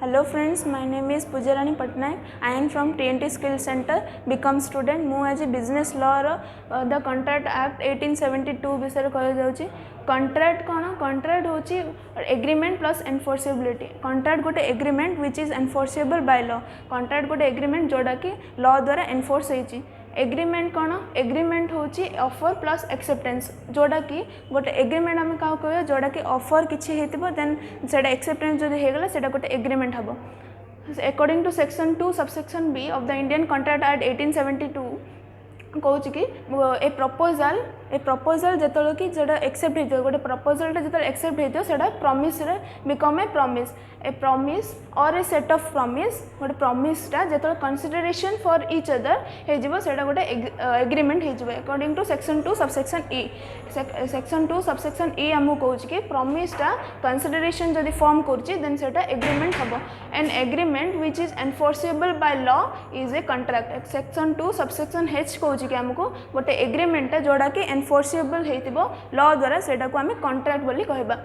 Hello friends, my name is Pujarani Patnaik. I am from TNT Skill Center, become student. Mu as a business law the Contract Act 1872 विषय कह जाउची. Contract कौन? Contract होची agreement plus enforceability. Contract गोटे agreement which is enforceable by law. Contract गोटे agreement जोड़ा कि law द्वारा enforce होईची. एग्रीमेंट कौन? एग्रीमेंट होची ऑफर प्लस एक्सेप्टेंस जोड़ा कि गोटे एग्रीमेंट आम क्या कह जोड़ा कि ऑफर किसी होती देन से एक्सेप्टेंस जो होगला से गोटे एग्रीमेंट हम. According to section 2 subsection B of the Indian Contract Act 1872 कौच कि ए प्रपोजल जो कि जो एक्सेप्ट हो गोटे प्रपोजलटा जो एक्सेप्ट होता प्रॉमिस रे बिकम ए प्रॉमिस और ए सेट ऑफ प्रॉमिस गोटे प्रॉमिसटा जो कंसिडरेशन फॉर ईच अदर हो गोटे एग्रीमेंट हो according to section 2 subsection E. Section 2 subsection E आमको कौच कि प्रॉमिसटा कंसिडरेशन जदि फॉर्म करें से एग्रीमेंट हम. An agreement which is enforceable by law is a contract. Section 2 subsection H कौच कि आमको गोटे एग्रीमेंट जोड़ा कि एनफोर्सेबल हो लॉ द्वारा से आम कॉन्ट्रैक्ट बोली कहबा.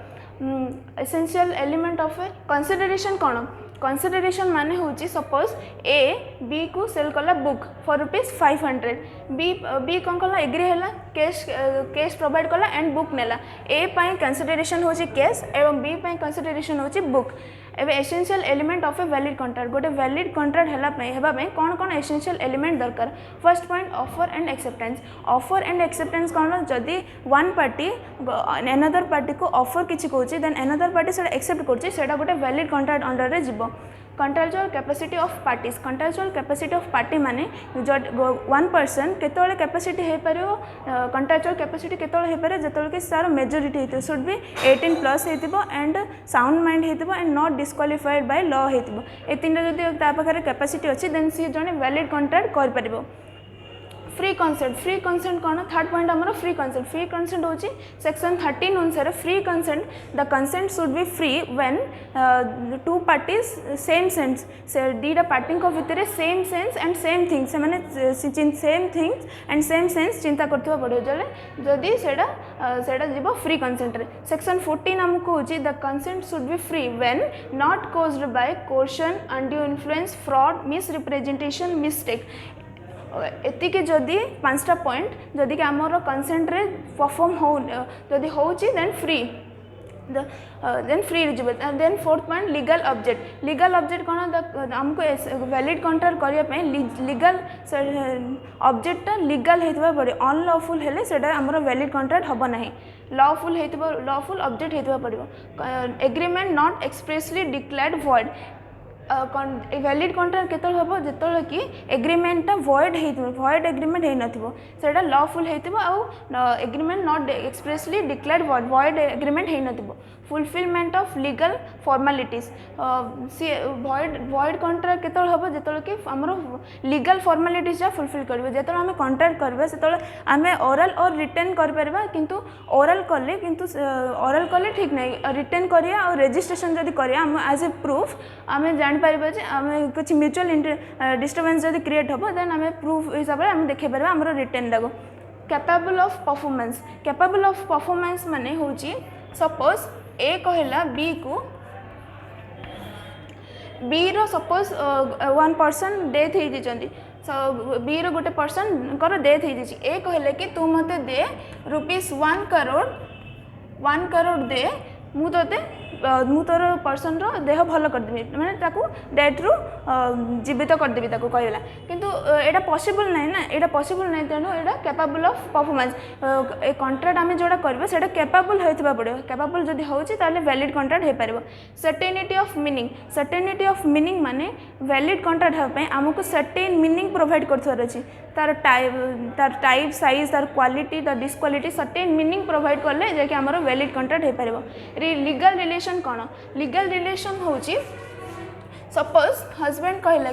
Essential element of A consideration कौन? कंसिडरेशन माने होची सपोज ए बी को सेल कला बुक फॉर ₹500. बी कौन कला एग्री है कैश प्रोवाइड कला एंड बुक नेला. ए पाई कंसिडरेशन होची कैश एवं बी पाई कंसिडरेशन होची बुक. एवं essential element of a valid contract गोटे वैलिड कॉन्ट्रैक्ट है कौन कौन एसेंशियल एलिमेंट दरकार. First point offer and acceptance. Offer and acceptance कौन? जदि वन पार्टी एनदर पार्टी को ऑफर किसी कौन देन एनदर पार्टी से एक्सेप्ट कर गोटे वैलिड कॉन्ट्रैक्ट अंडर रे जीव. Contractual capacity of parties. Contractual capacity of party माने वन पर्सन केतोले कैपेसिटी हो पार. कंट्राक्चुअल कैपेसिटी केतोले हो पार जो कि सार मेजोरिटी होती शुड बी 18+ होती एंड साउंड माइंड होती and not disqualified by law होती. ए तीन जब पाखे कैपेसिटी अच्छी देन सी जड़े वैलिड कॉन्ट्रैक्ट कर. Free consent. फ्री कंसेंट कौन? थर्ड पॉइंट आमर फ्री कंसेंट. फ्री कंसेंट होची सेक्शन 13 अनुसार free consent the consent should be free when two parties same sense से दीटा पार्टी भितर same sense and same things से माने same things and same sense चिंता करथिबा पड़ो जदि सेटा जीव फ्री कंसेंट रे. सेक्शन 14 आमको होची the consent should be free when not caused by coercion undue influence fraud misrepresentation mistake. एतिके जदि 5टा पॉइंट जदि आमर कंसेंट रे परफॉर्म हो जदि होची then free then fourth point legal object. Legal object कौन? आमको वैलिड कॉन्ट्रैक्ट करने लीगल ऑब्जेक्टा लीगल होता पड़े. अनलॉफुल हेले सेटा आमर वैलिड कॉन्ट्रैक्ट हम ना. लॉफुल ऑब्जेक्ट होता पड़ो. Agreement not expressly declared void. Valid contract केत हम जो कि एग्रीमेंटा वॉइड वॉइड एग्रीमेंट हो ना लॉफुल हो agreement not expressly declared void agreement हो. Fulfilment of legal formalities. C void contract केत हम जो कि आमर लीगल फॉर्मालिटीज फुलफिल कर जो आम कॉन्ट्रैक्ट करवा से आम ओरल और रिटर्न कर किंतु ओरल कले ठीक नहीं रिटर्न करिया और रजिस्ट्रेशन जदि करिया एज ए प्रूफ आम जापर आम किसी म्यूचुअल डिस्टर्बेंस जदि क्रिएट हम देन आम प्रूफ हिसाब से आम देखिए पार आम रिटर्न टाक. Capable of performance. Capable of performance माने होची सपोज ए कहला बी को बी रो सपोज वन पर्सन डेथ हो बी रो गोटे पर्सन कर डेथ हो. ए कहले कि तू मते दे ₹1 करोड़ दे मु तोर पर्सन रो देह भल करदेवी मैंने डेथ रु जीवित करदेवी कहला किंतु एटा पॉसिबल नहीं ना. एटा पॉसिबल नहीं तेणु एटा capable of performance. A contract आम जोड़ा करबे सेटा कैपेबल होइतबा पड़ो. कैपेबल जदि होची ताले वैलिड कॉन्ट्रैक्ट हो पारिबो. Certainty of meaning. Certainty of meaning माने वैलिड कॉन्ट्रैक्ट हेबा पई आमको सर्टेन मीनिंग प्रोवाइड करथर अछि. तार टाइप साइज तार क्वालिटी तार डिस्क्वालिटी सर्टेन मीनिंग प्रोवाइड करले जे कि हमरो वैलिड कॉन्ट्रैक्ट हो पारिबो. लीगल रिलेशन कौन? लीगल रिलेशन होची सपोज हस्बैंड कहला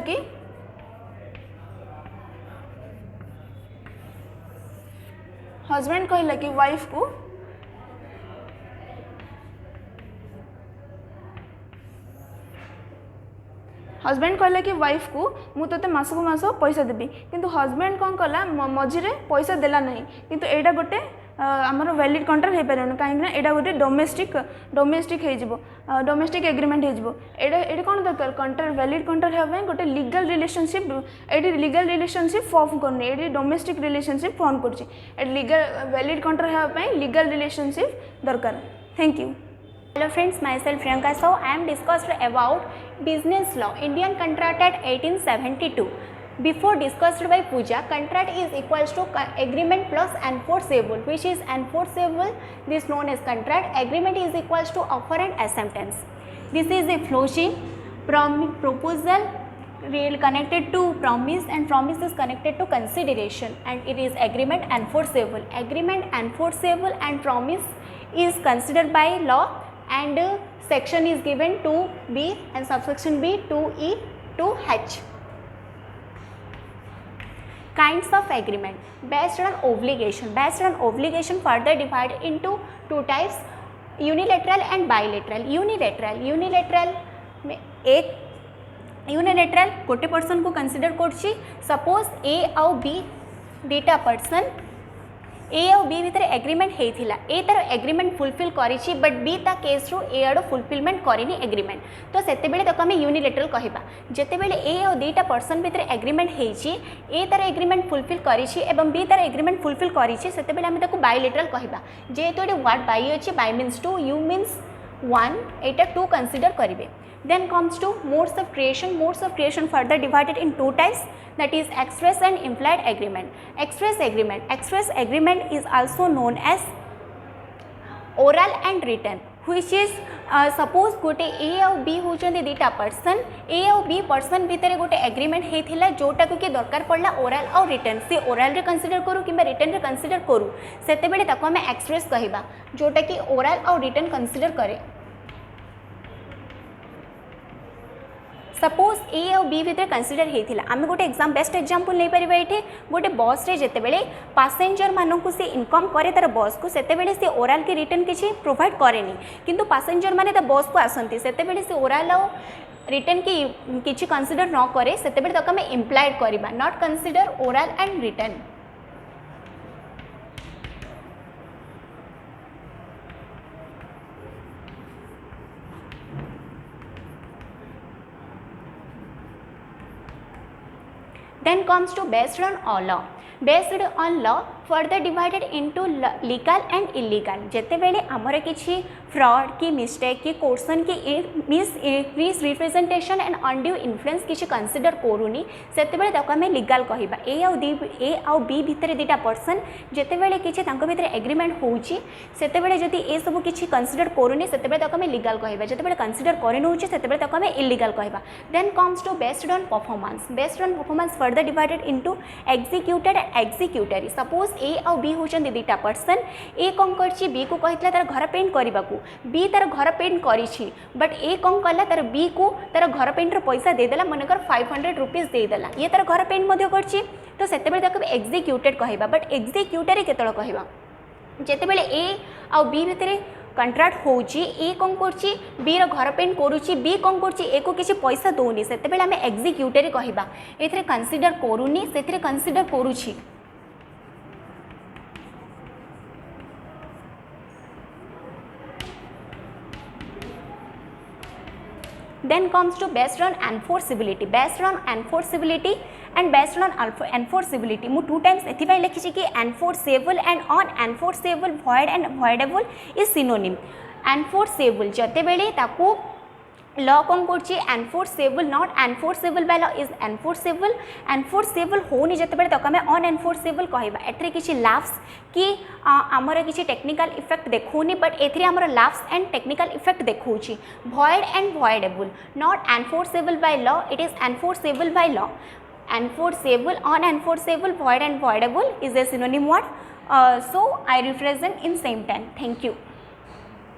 कि वाइफ को मु तोते मास को मास पैसा देबी किंतु हस्बैंड कौन कला मझे पैसा देला नहीं किंतु एटा गोटे आमर वैलिड कंट्राक्ट हो पारे कहीं यहाँ गोटे डोमेस्टिक डोमेस्टिक एग्रीमेंट हो कौन दरकार कंट्राक्ट वैलिड कंट्राक्ट होगा गोटे लीगल रिलेशनशिप ये लीगल रिलेशनशिप फॉर्म करनी ये डोमेस्टिक रिलेशनशिप फॉर्म कर लीगल वैलिड कंट्राक्ट होगापी लीगल रिलेशनशिप दरकार thank you Hello friends, myself Priyanka. So I am discussed about business law, Indian Contract Act 1872. Before discussed by Pooja, contract is equals to agreement plus enforceable, which is enforceable. This known as contract. Agreement is equals to offer and acceptance. This is a flowchart. Proposal real connected to promise, and promise is connected to consideration, and it is agreement enforceable. Agreement enforceable and promise is considered by law, and section is given to B and subsection B to E to H. Kinds of agreement based on obligation further divided into two types, unilateral and bilateral. Unilateral में एक unilateral गोटे person को consider करछि suppose a आउ B दुटा person ए आउ B भितर agreement होता ए तार एग्रीमेंट फुलफिल करिछि बट बी ता केस रू ए आड़ फुलफिलमेंट करनी एग्रीमेंट तो सेतेबेले ताको आमे यूनिलेटरल कहबा जेतेबेले ए आउ दुटा पर्सन भितर एग्रीमेंट होइछि ए तार एग्रीमेंट फुलफिल करिछि एवं बी तार एग्रीमेंट फुलफिल करिछि सेतेबेले आमे ताको बायलेटरल कहबा जेहेतु एटे वर्ड बाय अछि bi means two you means one एटा टू कंसीडर करिवे. Then comes to modes of creation further divided in two types, that is express and implied agreement. Express agreement is also known as oral and written, which is suppose गोटे ए आउ B होचंदी दुटा person ए आउ B person भितर गोटे agreement होता जोटा को कि दरकार पड़ला ओराल आउ रिटर्न सी ओराल रे कंसीडर करू कि रिटर्न रे कंसीडर करू सेतेबेले ताको आमे एक्सप्रेस कहबा जोटा कि ओराल आउ रिटर्न कंसीडर करे. सपोज ए आउ बी भितर कंसीडर होता आम गोटे एग्जाम बेस्ट एग्जांपल नहीं पारिबा ये गोटे बस रे जेतेबेले पैसेंजर मानक से इनकम करे तार बस को सेतेबेले से ओराल के रिटर्न किसी प्रोवाइड करेनी किंतु पैसेंजर माने ता बस को आसंती सेतेबेले से ओराल आउ रिटर्न की किसी कंसीडर न करे सेतेबेले ताको आमे इम्प्लाइड करबा not consider oral and return. Then comes to based on law. Based on law further divided into legal and illegal. जेतेबेले आमर किछि फ्रॉड की मिस्टेक की कोर्सन की miss representation and undue influence किछि कंसीडर करूनी सेतेबेले ताको आमे लीगल कहबा. ए आउ बी भितर दुटा पर्सन जेतेबेले किछि तांको भितर एग्रीमेंट होउछि सेतेबेले जदि ए सब किछि कंसीडर करूनी सेतेबेले ताको आमे लीगल कहबा जेतेबेले कंसीडर करि नउछि सेतेबेले ताको आमे इलीगल कहबा. Then comes to based on performance further divided into executed and executory. Suppose a आउ बी होचंदी दुटा पर्सन ए कौन करछि बी को कहितला तार घर पेंट करबा को बी तार घर पेंट करिछि बट ए कौन कला तार बी को तार घर पेंट रो पैसा दे देला मनकर 500 रुपीस दे देला ये तार घर पेंट मध्य करछि तो सेतेबेले ताको एक्जिक्यूटेड कहबा. बट एक्जिक्यूटरी केतळ कहबा जेतेबेले ए आउ बी भितरे कंट्राक्ट होउछि ए कौन करछि बी रो घर पेंट करूछि बी कौन करछि ए को किछि पैसा दोनी सेतेबेले आमे एक्जिक्यूटरी कहबा. एथरे कंसीडर करूनी सेथरे कंसीडर करूछि. Then comes to based on enforceability. Based on enforceability and based on enforceability मु टू टाइम्स एथिबाई लिखिछि कि enforceable and unenforceable void and voidable is synonym. Enforceable जतेबेले ताकू लॉ कौन करछि enforceable not enforceable by law is enforceable होनी जतेबेले ताको आमे अनएनफोर्सेबल कहबा. एथरे किछि लाफ्स कि आमर किछि टेक्निकल इफेक्ट देखौनी बट एथरे आमर लाफ्स एंड टेक्निकल इफेक्ट देखौछि. void and voidable not enforceable by law it is enforceable by law. Enforceable unenforceable void and voidable is a synonym word. So I represent in same time. Thank you.